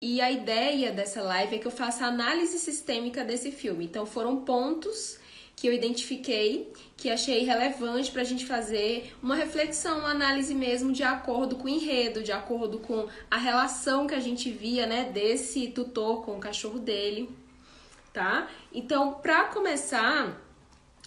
E a ideia dessa live é que eu faça a análise sistêmica desse filme. Então foram pontos que eu identifiquei, que achei relevante para a gente fazer uma reflexão, uma análise mesmo de acordo com o enredo, de acordo com a relação que a gente via, né, desse tutor com o cachorro dele, tá? Então, para começar,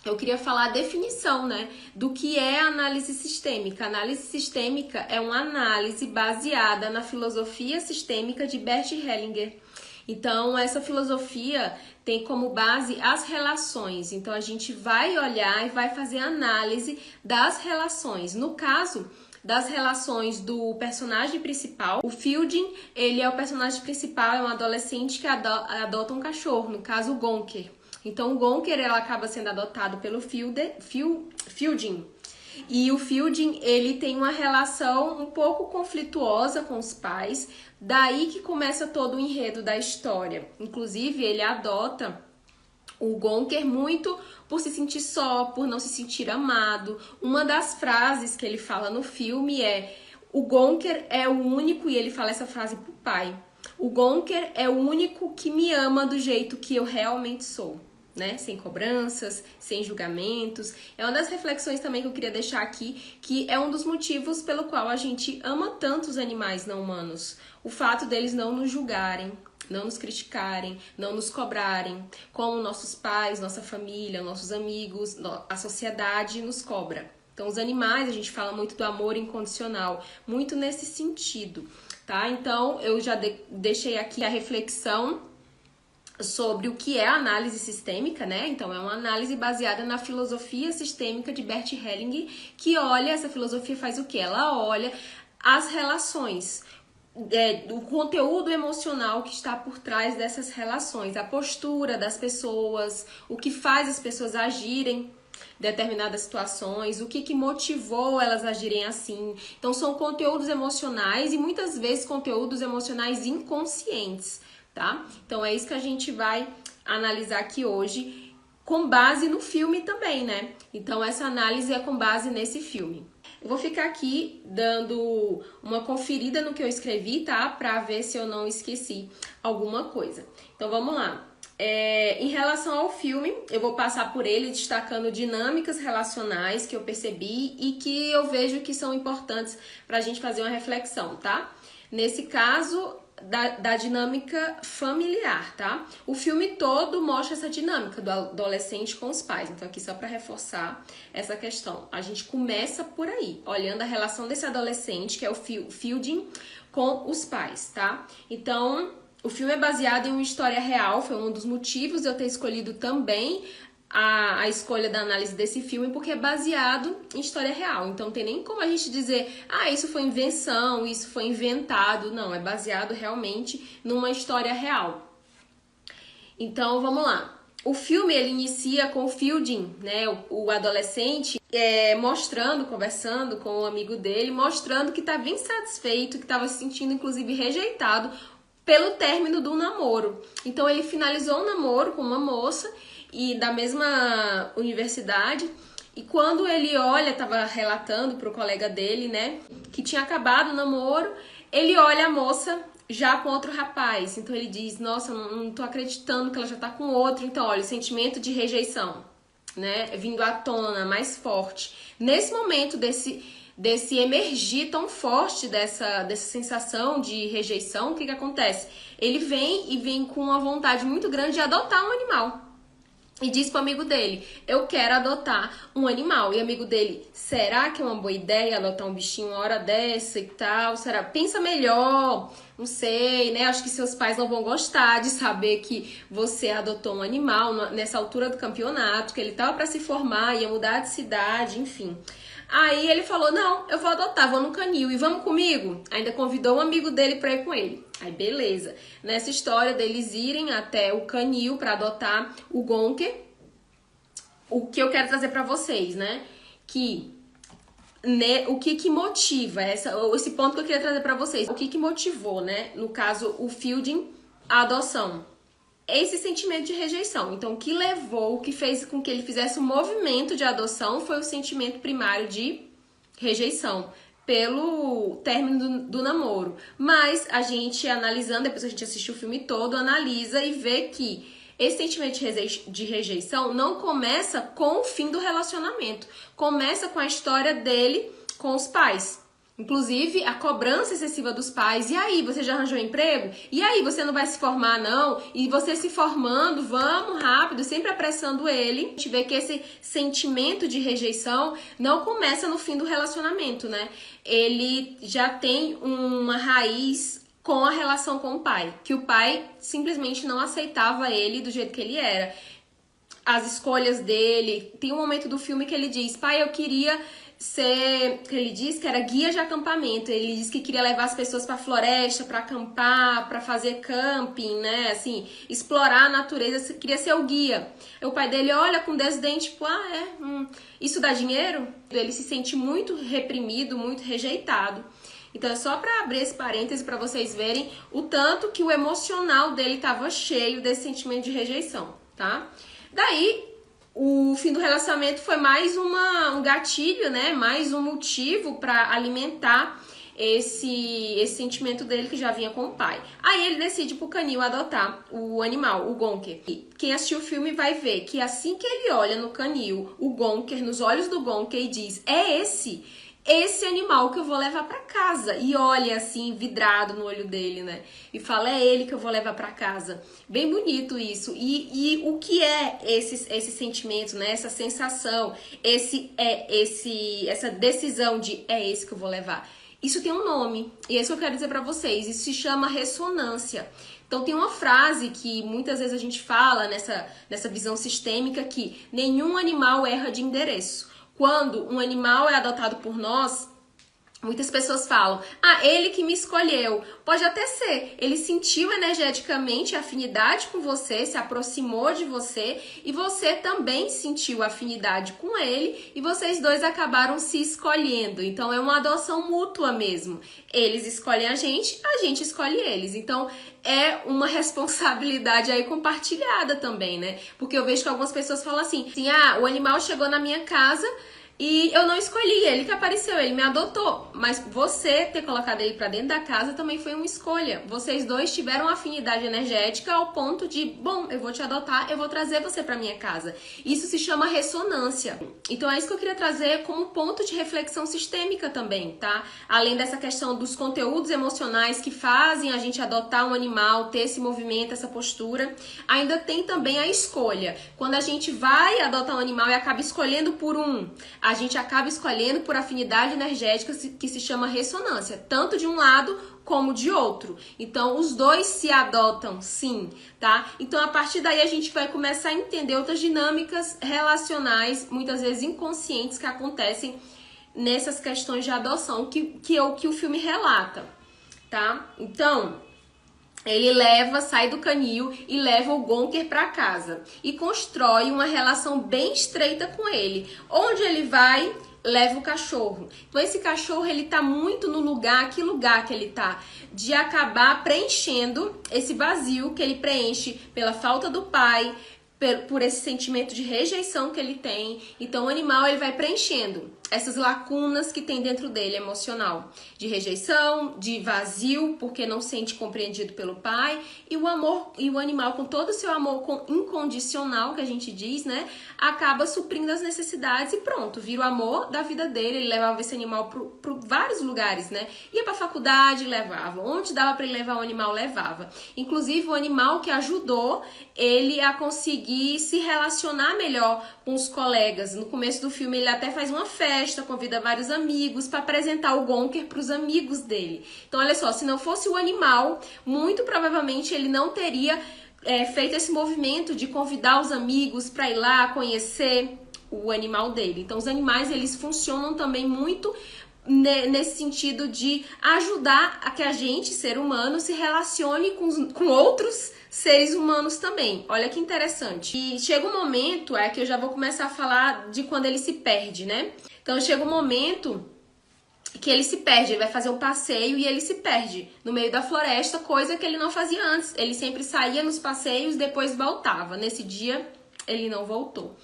eu queria falar a definição, né, do que é análise sistêmica. A análise sistêmica é uma análise baseada na filosofia sistêmica de Bert Hellinger. Então, essa filosofia tem como base as relações. Então, a gente vai olhar e vai fazer análise das relações. No caso das relações do personagem principal, o Fielding, ele é o personagem principal, é um adolescente que adota um cachorro, no caso o Gonker. Então, o Gonker, ele acaba sendo adotado pelo Fielding. E o Fielding, ele tem uma relação um pouco conflituosa com os pais, daí que começa todo o enredo da história. Inclusive, ele adota o Gonker muito por se sentir só, por não se sentir amado. Uma das frases que ele fala no filme é: o Gonker é o único, e ele fala essa frase pro pai, o Gonker é o único que me ama do jeito que eu realmente sou. Né? Sem cobranças, sem julgamentos. É uma das reflexões também que eu queria deixar aqui, que é um dos motivos pelo qual a gente ama tanto os animais não humanos. O fato deles não nos julgarem, não nos criticarem, não nos cobrarem, como nossos pais, nossa família, nossos amigos, a sociedade nos cobra. Então, os animais, a gente fala muito do amor incondicional, muito nesse sentido, tá? Então, eu já deixei aqui a reflexão sobre o que é a análise sistêmica, né? Então, é uma análise baseada na filosofia sistêmica de Bert Hellinger, que olha, essa filosofia faz o quê? Ela olha as relações, o conteúdo emocional que está por trás dessas relações, a postura das pessoas, o que faz as pessoas agirem em determinadas situações, o que motivou elas a agirem assim. Então, são conteúdos emocionais e muitas vezes conteúdos emocionais inconscientes. Tá? Então é isso que a gente vai analisar aqui hoje, com base no filme também, né? Então essa análise é com base nesse filme. Eu vou ficar aqui dando uma conferida no que eu escrevi, tá? Pra ver se eu não esqueci alguma coisa. Então vamos lá. Em relação ao filme, eu vou passar por ele destacando dinâmicas relacionais que eu percebi e que eu vejo que são importantes pra gente fazer uma reflexão, tá? Nesse caso, da dinâmica familiar, tá? O filme todo mostra essa dinâmica do adolescente com os pais. Então, aqui só para reforçar essa questão. A gente começa por aí, olhando a relação desse adolescente, que é o Fielding, com os pais, tá? Então, o filme é baseado em uma história real, foi um dos motivos de eu ter escolhido também a escolha da análise desse filme, porque é baseado em história real. Então, não tem nem como a gente dizer, isso foi invenção, isso foi inventado. Não, é baseado realmente numa história real. Então, vamos lá. O filme, ele inicia com o Fielding, né, o adolescente, mostrando, conversando com o amigo dele, mostrando que estava insatisfeito, que estava se sentindo, inclusive, rejeitado pelo término do namoro. Então, ele finalizou um namoro com uma moça e da mesma universidade, e quando ele olha, estava relatando pro colega dele, né, que tinha acabado o namoro, ele olha a moça já com outro rapaz. Então ele diz: nossa, não tô acreditando que ela já tá com outro. Então, olha, o sentimento de rejeição, né, vindo à tona, mais forte. Nesse momento desse emergir tão forte dessa sensação de rejeição, o que acontece? Ele vem com uma vontade muito grande de adotar um animal. E diz pro amigo dele: eu quero adotar um animal. E o amigo dele: será que é uma boa ideia adotar um bichinho uma hora dessa e tal? Será? Pensa melhor. Não sei, né? Acho que seus pais não vão gostar de saber que você adotou um animal nessa altura do campeonato, que ele tava para se formar, ia mudar de cidade, enfim. Aí ele falou: não, eu vou adotar, vou no canil e vamos comigo? Ainda convidou um amigo dele pra ir com ele. Aí beleza. Nessa história deles irem até o canil pra adotar o Gonker, o que eu quero trazer pra vocês, né? O que motiva, esse ponto que eu queria trazer pra vocês. O que motivou, né? No caso, o Fielding, a adoção. Esse sentimento de rejeição. Então, o que fez com que ele fizesse um movimento de adoção foi o sentimento primário de rejeição pelo término do namoro. Mas a gente analisando, depois a gente assiste o filme todo, analisa e vê que esse sentimento de rejeição não começa com o fim do relacionamento. Começa com a história dele com os pais. Inclusive, a cobrança excessiva dos pais. E aí, você já arranjou emprego? E aí, você não vai se formar, não? E você se formando, vamos, rápido, sempre apressando ele. A gente vê que esse sentimento de rejeição não começa no fim do relacionamento, né? Ele já tem uma raiz com a relação com o pai. Que o pai simplesmente não aceitava ele do jeito que ele era. As escolhas dele. Tem um momento do filme que ele diz: pai, eu queria ser, ele diz que era guia de acampamento. Ele diz que queria levar as pessoas para floresta, para acampar, para fazer camping, né? Assim, explorar a natureza, queria ser o guia. E o pai dele olha com desdém, tipo, isso dá dinheiro? Ele se sente muito reprimido, muito rejeitado. Então é só para abrir esse parêntese para vocês verem o tanto que o emocional dele estava cheio desse sentimento de rejeição, tá? Daí o fim do relacionamento foi mais um gatilho, né? Mais um motivo para alimentar esse sentimento dele que já vinha com o pai. Aí ele decide pro canil adotar o animal, o Gonker. E quem assistiu o filme vai ver que assim que ele olha no canil, o Gonker, nos olhos do Gonker, e diz: é esse animal que eu vou levar pra casa. E olha assim, vidrado no olho dele, né? E fala: é ele que eu vou levar pra casa. Bem bonito isso. E o que é esse sentimento, né? Essa sensação, essa decisão de é esse que eu vou levar. Isso tem um nome. E é isso que eu quero dizer pra vocês. Isso se chama ressonância. Então tem uma frase que muitas vezes a gente fala nessa visão sistêmica, que nenhum animal erra de endereço. Quando um animal é adotado por nós, muitas pessoas falam: ele que me escolheu. Pode até ser, ele sentiu energeticamente afinidade com você, se aproximou de você, e você também sentiu afinidade com ele, e vocês dois acabaram se escolhendo. Então é uma adoção mútua mesmo. Eles escolhem a gente escolhe eles. Então é uma responsabilidade aí compartilhada também, né? Porque eu vejo que algumas pessoas falam assim, o animal chegou na minha casa e eu não escolhi, ele que apareceu, ele me adotou. Mas você ter colocado ele pra dentro da casa também foi uma escolha. Vocês dois tiveram afinidade energética ao ponto de, bom, eu vou te adotar, eu vou trazer você pra minha casa. Isso se chama ressonância. Então é isso que eu queria trazer como ponto de reflexão sistêmica também, tá? Além dessa questão dos conteúdos emocionais que fazem a gente adotar um animal, ter esse movimento, essa postura, ainda tem também a escolha. Quando a gente vai adotar um animal e acaba escolhendo por a gente acaba escolhendo por afinidade energética que se chama ressonância, tanto de um lado como de outro. Então, os dois se adotam, sim, tá? Então, a partir daí, a gente vai começar a entender outras dinâmicas relacionais, muitas vezes inconscientes, que acontecem nessas questões de adoção, que é o que o filme relata, tá? Então, ele sai do canil e leva o Gonker para casa e constrói uma relação bem estreita com ele. Onde ele vai, leva o cachorro. Então esse cachorro, ele tá muito no lugar, que lugar que ele tá? De acabar preenchendo esse vazio que ele preenche pela falta do pai, por esse sentimento de rejeição que ele tem. Então o animal, ele vai preenchendo essas lacunas que tem dentro dele, emocional, de rejeição, de vazio, porque não sente compreendido pelo pai, e o amor, e o animal, com todo o seu amor incondicional, que a gente diz, né, acaba suprindo as necessidades e pronto, vira o amor da vida dele. Ele levava esse animal para vários lugares, né, ia pra faculdade, levava, onde dava para ele levar o animal, levava. Inclusive o animal que ajudou ele a conseguir se relacionar melhor com os colegas. No começo do filme ele até faz uma festa, convida vários amigos para apresentar o Gonker para os amigos dele. Então olha só, se não fosse o animal, muito provavelmente ele não teria feito esse movimento de convidar os amigos para ir lá conhecer o animal dele. Então os animais, eles funcionam também muito nesse sentido de ajudar a que a gente, ser humano, se relacione com outros seres humanos também. Olha que interessante. E chega um momento, que eu já vou começar a falar de quando ele se perde, né? Então chega um momento que ele se perde, ele vai fazer um passeio e ele se perde no meio da floresta, coisa que ele não fazia antes. Ele sempre saía nos passeios, depois voltava. Nesse dia, ele não voltou.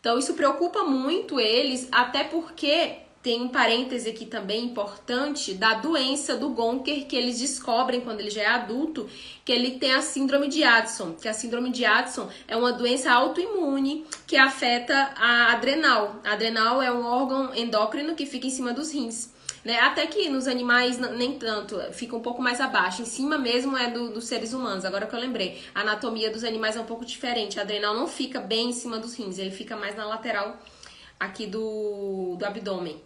Então isso preocupa muito eles, até porque tem um parêntese aqui também importante da doença do Gonker, que eles descobrem quando ele já é adulto, que ele tem a síndrome de Addison, que a síndrome de Addison é uma doença autoimune que afeta a adrenal. A adrenal é um órgão endócrino que fica em cima dos rins. Né? Até que nos animais nem tanto, fica um pouco mais abaixo. Em cima mesmo é dos seres humanos, agora que eu lembrei. A anatomia dos animais é um pouco diferente. A adrenal não fica bem em cima dos rins, ele fica mais na lateral aqui do abdômen.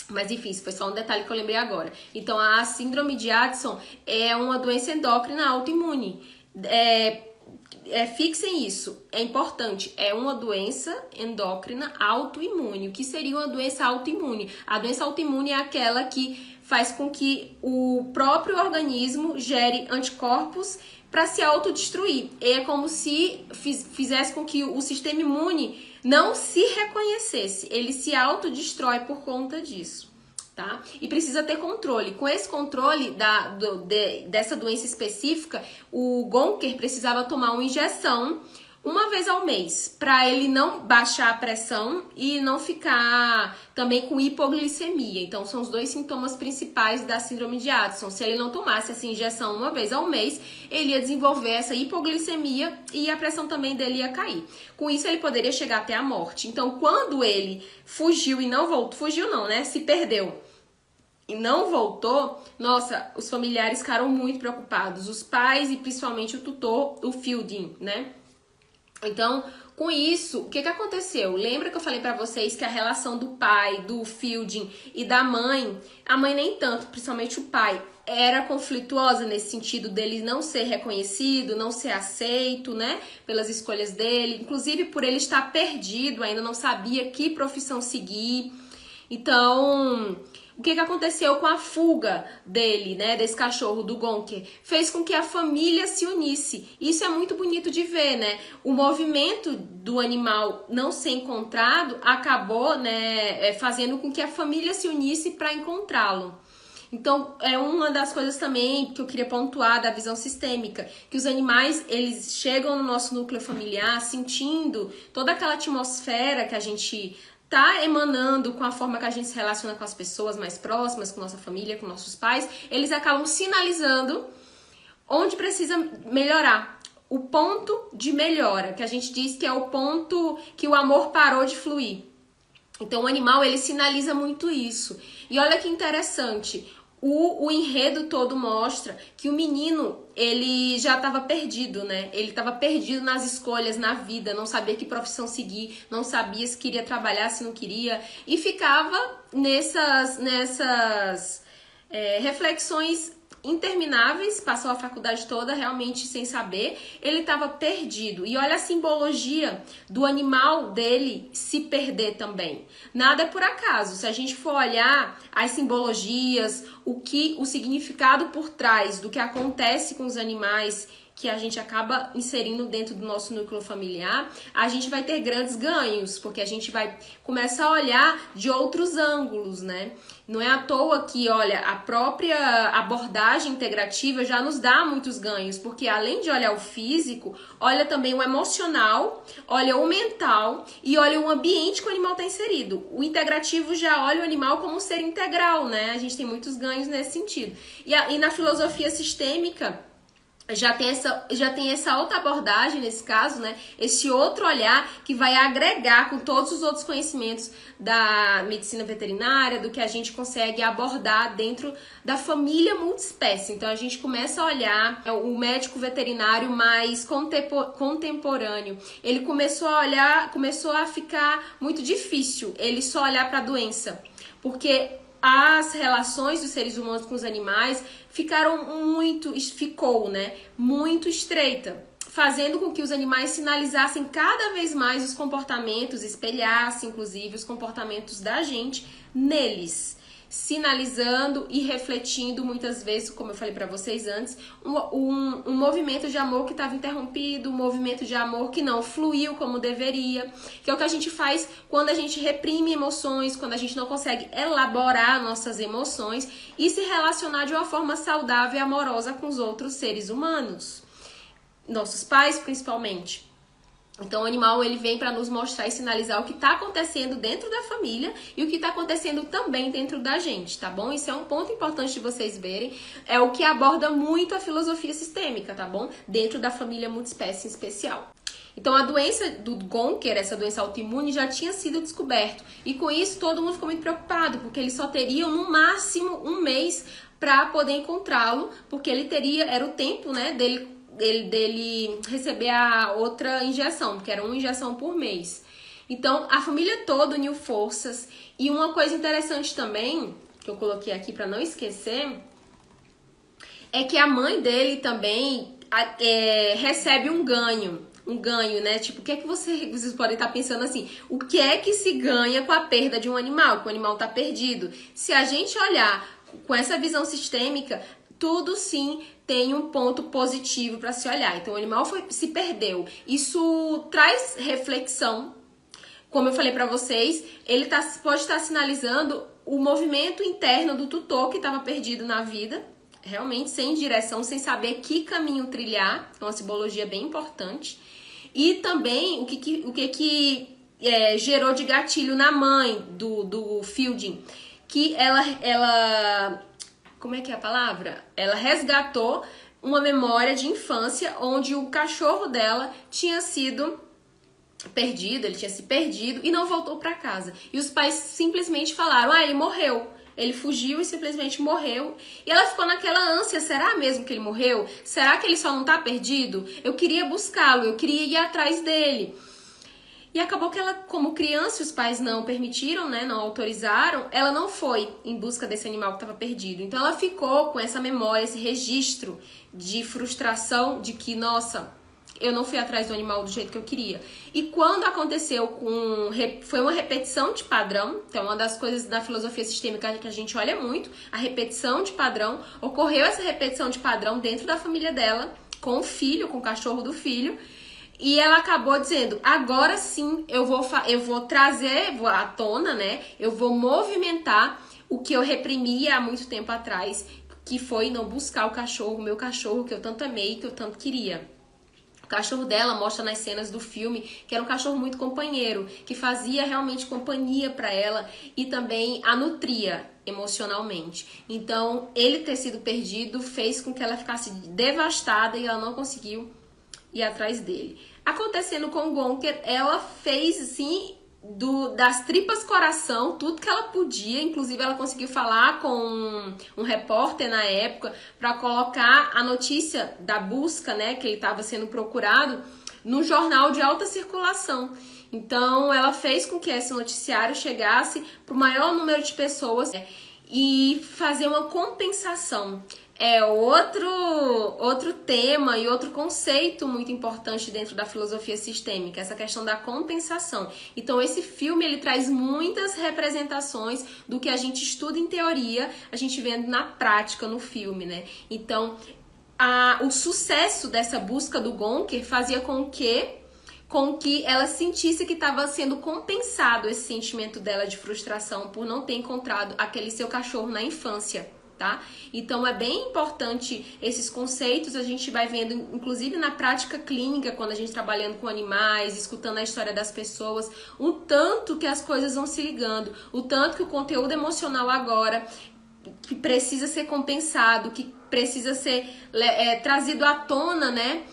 Mas enfim, isso foi só um detalhe que eu lembrei agora. Então, a síndrome de Addison é uma doença endócrina autoimune. Fixem isso, é importante. É uma doença endócrina autoimune. O que seria uma doença autoimune? A doença autoimune é aquela que faz com que o próprio organismo gere anticorpos para se autodestruir. É como se fizesse com que o sistema imune não se reconhecesse. Ele se autodestrói por conta disso. Tá? E precisa ter controle. Com esse controle dessa doença específica, o Gonker precisava tomar uma injeção uma vez ao mês, para ele não baixar a pressão e não ficar também com hipoglicemia. Então, são os dois sintomas principais da síndrome de Addison. Se ele não tomasse essa injeção uma vez ao mês, ele ia desenvolver essa hipoglicemia e a pressão também dele ia cair. Com isso, ele poderia chegar até a morte. Então, quando ele fugiu e não voltou, fugiu não, né? Se perdeu e não voltou, nossa, os familiares ficaram muito preocupados. Os pais e principalmente o tutor, o Fielding, né? Então, com isso, o que aconteceu? Lembra que eu falei pra vocês que a relação do pai, do Fielding e da mãe, a mãe nem tanto, principalmente o pai, era conflituosa nesse sentido dele não ser reconhecido, não ser aceito, né, pelas escolhas dele, inclusive por ele estar perdido, ainda não sabia que profissão seguir. Então, o que aconteceu com a fuga dele, né, desse cachorro, do Gonker? Fez com que a família se unisse. Isso é muito bonito de ver, né? O movimento do animal não ser encontrado acabou, né, fazendo com que a família se unisse para encontrá-lo. Então, é uma das coisas também que eu queria pontuar da visão sistêmica, que os animais, eles chegam no nosso núcleo familiar sentindo toda aquela atmosfera que a gente tá emanando com a forma que a gente se relaciona com as pessoas mais próximas, com nossa família, com nossos pais. Eles acabam sinalizando onde precisa melhorar. O ponto de melhora, que a gente diz que é o ponto que o amor parou de fluir. Então, o animal, ele sinaliza muito isso. E olha que interessante, o enredo todo mostra que o menino, ele já estava perdido, né? Ele estava perdido nas escolhas, na vida, não sabia que profissão seguir, não sabia se queria trabalhar, se não queria, e ficava nessas reflexões intermináveis, passou a faculdade toda realmente sem saber, ele estava perdido. E olha a simbologia do animal dele se perder também. Nada é por acaso. Se a gente for olhar as simbologias, o significado por trás do que acontece com os animais que a gente acaba inserindo dentro do nosso núcleo familiar, a gente vai ter grandes ganhos, porque a gente vai começar a olhar de outros ângulos, né? Não é à toa que, olha, a própria abordagem integrativa já nos dá muitos ganhos, porque além de olhar o físico, olha também o emocional, olha o mental e olha o ambiente que o animal está inserido. O integrativo já olha o animal como um ser integral, né? A gente tem muitos ganhos nesse sentido. E na filosofia sistêmica, já tem essa outra abordagem nesse caso, né? Esse outro olhar que vai agregar com todos os outros conhecimentos da medicina veterinária, do que a gente consegue abordar dentro da família multiespécie. Então a gente começa a olhar o médico veterinário mais contemporâneo. Ele começou a ficar muito difícil ele só olhar para a doença, porque as relações dos seres humanos com os animais ficou muito estreita, fazendo com que os animais sinalizassem cada vez mais os comportamentos, espelhassem inclusive os comportamentos da gente neles, sinalizando e refletindo muitas vezes, como eu falei para vocês antes, um movimento de amor que estava interrompido, um movimento de amor que não fluiu como deveria, que é o que a gente faz quando a gente reprime emoções, quando a gente não consegue elaborar nossas emoções e se relacionar de uma forma saudável e amorosa com os outros seres humanos, nossos pais principalmente. Então o animal ele vem para nos mostrar e sinalizar o que está acontecendo dentro da família e o que está acontecendo também dentro da gente, tá bom? Isso é um ponto importante de vocês verem, é o que aborda muito a filosofia sistêmica, tá bom? Dentro da família multiespécie em especial. Então a doença do Gonker, essa doença autoimune, já tinha sido descoberto. E com isso todo mundo ficou muito preocupado, porque eles só teriam no máximo um mês para poder encontrá-lo, porque ele teria, era o tempo, né, dele receber a outra injeção, que era uma injeção por mês. Então a família toda uniu forças. E uma coisa interessante também, que eu coloquei aqui para não esquecer, é que a mãe dele também recebe um ganho, né? Tipo, o que é que vocês podem estar pensando assim? O que é que se ganha com a perda de um animal? Que o animal tá perdido. Se a gente olhar com essa visão sistêmica, tudo sim tem um ponto positivo para se olhar. Então, o animal se perdeu. Isso traz reflexão. Como eu falei para vocês, ele pode estar sinalizando o movimento interno do tutor que estava perdido na vida, realmente sem direção, sem saber que caminho trilhar. Então, uma simbologia bem importante. E também o que gerou de gatilho na mãe do Fielding, que ela como é que é a palavra? Ela resgatou uma memória de infância onde o cachorro dela tinha sido perdido, ele tinha se perdido e não voltou para casa. E os pais simplesmente falaram, ele morreu. Ele fugiu e simplesmente morreu. E ela ficou naquela ânsia, será mesmo que ele morreu? Será que ele só não tá perdido? Eu queria buscá-lo, eu queria ir atrás dele. E acabou que ela, como criança, os pais não permitiram, né, não autorizaram, ela não foi em busca desse animal que estava perdido. Então ela ficou com essa memória, esse registro de frustração de que, nossa, eu não fui atrás do animal do jeito que eu queria. E quando aconteceu foi uma repetição de padrão, então uma das coisas da filosofia sistêmica que a gente olha muito, a repetição de padrão, ocorreu essa repetição de padrão dentro da família dela, com o filho, com o cachorro do filho, e ela acabou dizendo, agora sim eu vou trazer à tona, né? Eu vou movimentar o que eu reprimia há muito tempo atrás, que foi não buscar o meu cachorro que eu tanto amei, que eu tanto queria. O cachorro dela mostra nas cenas do filme que era um cachorro muito companheiro, que fazia realmente companhia para ela e também a nutria emocionalmente. Então, ele ter sido perdido fez com que ela ficasse devastada e ela não conseguiu ir atrás dele. Acontecendo com o Gonker, ela fez assim das tripas coração tudo que ela podia, inclusive ela conseguiu falar com um repórter na época para colocar a notícia da busca, né, que ele estava sendo procurado no jornal de alta circulação. Então ela fez com que esse noticiário chegasse para o maior número de pessoas, né, e fazer uma compensação. É outro tema e outro conceito muito importante dentro da filosofia sistêmica, essa questão da compensação. Então esse filme ele traz muitas representações do que a gente estuda em teoria, a gente vê na prática no filme, né? Então o sucesso dessa busca do Gonker fazia com que ela sentisse que estava sendo compensado esse sentimento dela de frustração por não ter encontrado aquele seu cachorro na infância. Tá? Então é bem importante esses conceitos, a gente vai vendo inclusive na prática clínica, quando a gente trabalhando com animais, escutando a história das pessoas, o tanto que as coisas vão se ligando, o tanto que o conteúdo emocional agora que precisa ser compensado, que precisa ser trazido à tona, né?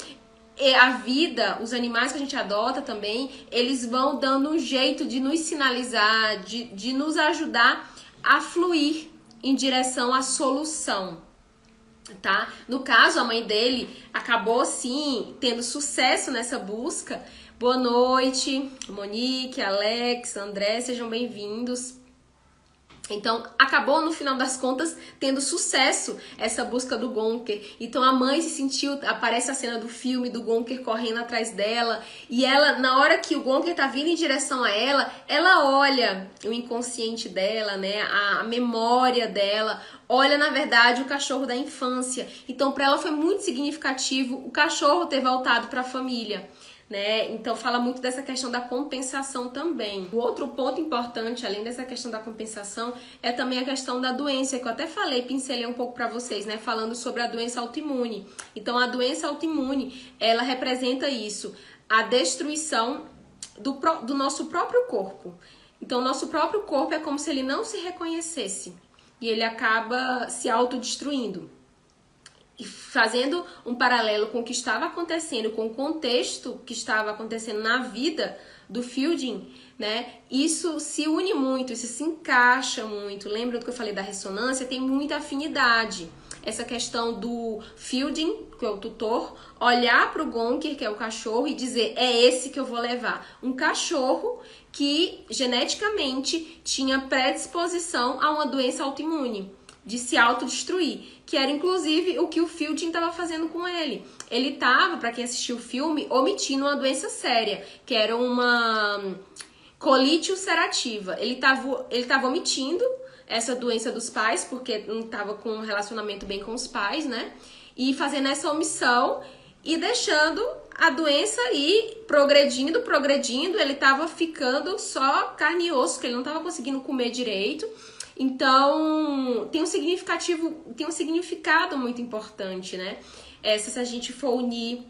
E a vida, os animais que a gente adota também, eles vão dando um jeito de nos sinalizar, de nos ajudar a fluir em direção à solução, tá? No caso, a mãe dele acabou, sim, tendo sucesso nessa busca. Boa noite, Monique, Alex, André, sejam bem-vindos. Então, acabou, no final das contas, tendo sucesso essa busca do Gonker. Então, a mãe se sentiu... Aparece a cena do filme do Gonker correndo atrás dela. E ela, na hora que o Gonker tá vindo em direção a ela olha o inconsciente dela, né? A memória dela. Olha, na verdade, o cachorro da infância. Então, para ela foi muito significativo o cachorro ter voltado para a família. Né? Então fala muito dessa questão da compensação também. O outro ponto importante, além dessa questão da compensação, é também a questão da doença, que eu até pincelei um pouco para vocês, né? Falando sobre a doença autoimune. Então a doença autoimune, ela representa isso. a destruição do nosso próprio corpo. Então, nosso próprio corpo é como se ele não se reconhecesse e ele acaba se autodestruindo. E fazendo um paralelo com o que estava acontecendo, com o contexto que estava acontecendo na vida do Fielding, né? Isso se une muito, isso se encaixa muito. Lembra do que eu falei da ressonância? Tem muita afinidade. Essa questão do Fielding, que é o tutor, olhar para o Gonker, que é o cachorro, e dizer, é esse que eu vou levar. Um cachorro que geneticamente tinha predisposição a uma doença autoimune, de se autodestruir, que era inclusive o que o Fielding estava fazendo com ele. Ele estava, para quem assistiu o filme, omitindo uma doença séria, que era uma colite ulcerativa. Ele estava omitindo essa doença dos pais, porque não estava com um relacionamento bem com os pais, né? E fazendo essa omissão e deixando a doença ir progredindo, ele estava ficando só carne e osso, que ele não estava conseguindo comer direito. Então, tem um significado muito importante, né? Se a gente for unir,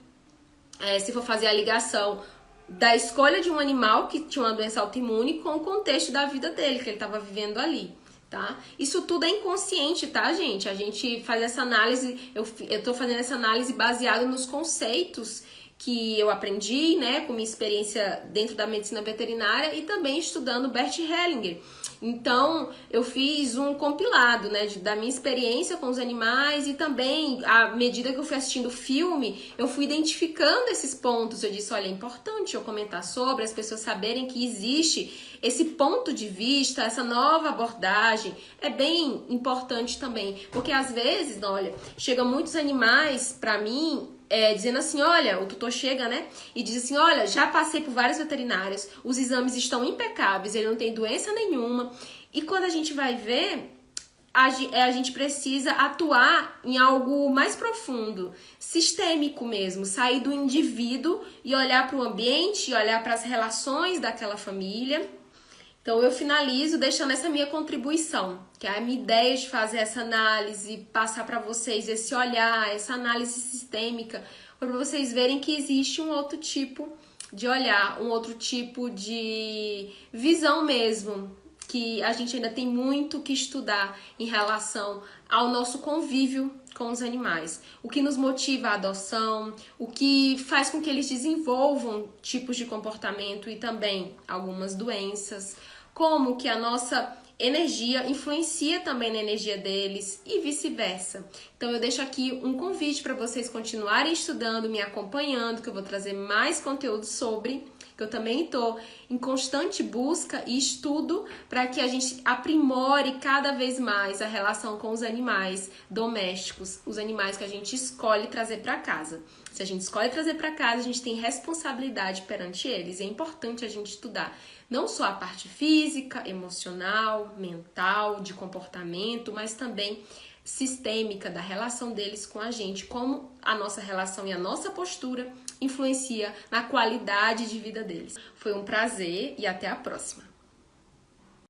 se for fazer a ligação da escolha de um animal que tinha uma doença autoimune com o contexto da vida dele, que ele estava vivendo ali. Tá? Isso tudo é inconsciente, tá, gente? A gente faz essa análise, eu tô fazendo essa análise baseada nos conceitos que eu aprendi, né, com minha experiência dentro da medicina veterinária e também estudando Bert Hellinger. Então, eu fiz um compilado, né, da minha experiência com os animais e também, à medida que eu fui assistindo o filme, eu fui identificando esses pontos. Eu disse, olha, é importante eu comentar sobre, as pessoas saberem que existe esse ponto de vista, essa nova abordagem, é bem importante também. Porque, às vezes, olha, chegam muitos animais pra mim, dizendo assim, olha, o tutor chega, né, e diz assim, olha, já passei por vários veterinários, os exames estão impecáveis, ele não tem doença nenhuma, e quando a gente vai ver, a gente precisa atuar em algo mais profundo, sistêmico mesmo, sair do indivíduo e olhar para o ambiente, olhar para as relações daquela família. Então, eu finalizo deixando essa minha contribuição, que é a minha ideia de fazer essa análise, passar para vocês esse olhar, essa análise sistêmica, para vocês verem que existe um outro tipo de olhar, um outro tipo de visão mesmo, que a gente ainda tem muito que estudar em relação ao nosso convívio com os animais. O que nos motiva a adoção, o que faz com que eles desenvolvam tipos de comportamento e também algumas doenças, como que a nossa energia influencia também na energia deles e vice-versa. Então eu deixo aqui um convite para vocês continuarem estudando, me acompanhando, que eu vou trazer mais conteúdo sobre, que eu também estou em constante busca e estudo para que a gente aprimore cada vez mais a relação com os animais domésticos, os animais que a gente escolhe trazer para casa. Se a gente escolhe trazer para casa, a gente tem responsabilidade perante eles. É importante a gente estudar não só a parte física, emocional, mental, de comportamento, mas também sistêmica da relação deles com a gente, como a nossa relação e a nossa postura influencia na qualidade de vida deles. Foi um prazer e até a próxima!